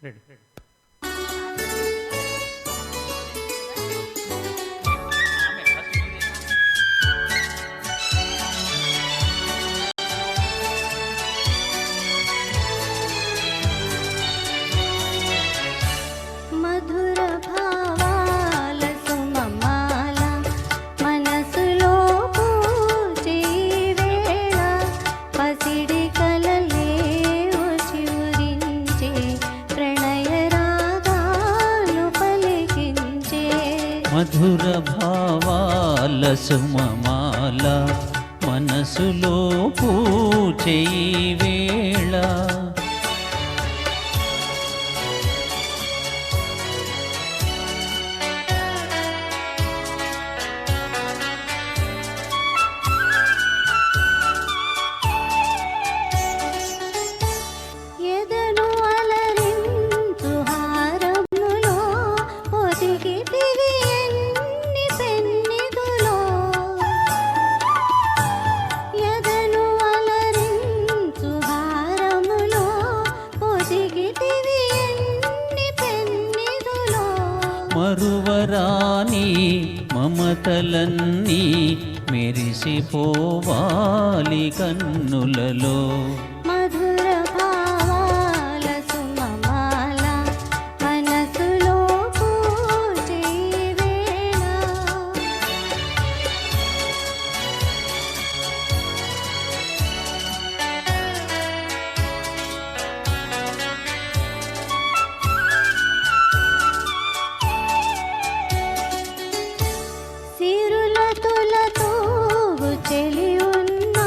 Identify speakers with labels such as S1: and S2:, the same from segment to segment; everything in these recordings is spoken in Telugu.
S1: రెడీ.
S2: మధుర భావాల సుమమాల మనసులో పూచే వేళ పసిడి కలలే చివురించే ప్రణయ రాగాలు పలికించే
S3: మధుర భావాల సుమమాల మనసులో పూచే వేళ
S2: ఎదను అలరించు హారములో ఒదిగితివి ఎన్ని పెన్నిదులో ఎదను అలరించు హారములో ఒదిగితివి ఎన్ని పెన్నిదులో
S3: మరువరాని మమతలన్నీ మెరిసిపోవాలి కన్నులలో
S2: మధుర భావాల సుమమాల మనసులో పూచే వేళ సిరులతులతో చెలి ఉన్నా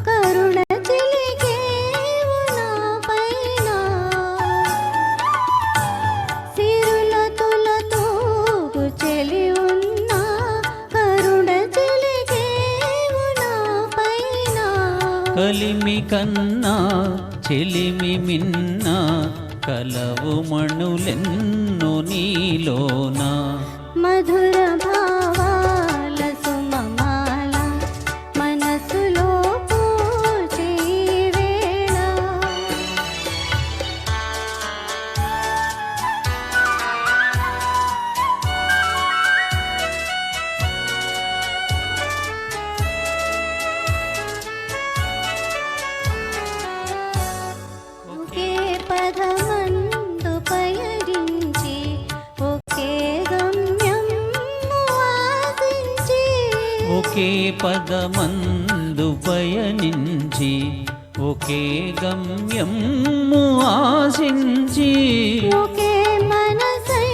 S2: కరుణ చిలికేవు నా పైన సిరులతులతో చెలి ఉన్నా కరుణ చిలికేవు నా పైన
S3: కలిమి కన్నా చెలిమి మిన్న కలవు మణులెన్నో నీలోనా
S2: మధుర భావాల సుమమాల మనసులో పూచే వేళ ఒకే పదమందు పయనించి ఒకే గమ్యం ఆశించి
S3: ఒకే పదమందు పయనించి ఒకే గమ్యము ఆశించి
S2: ఒకే మనసై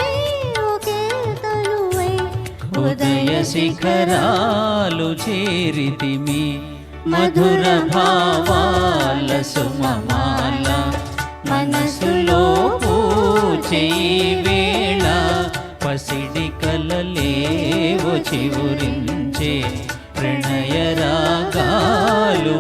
S2: ఒకే తనువై
S3: ఉదయ శిఖరాలు చేరితిమి మధుర భావాల సుమమాల మనసులో పూచే వేళ పసిడి కలలేవో చివురించే ప్రణయ రాగాలు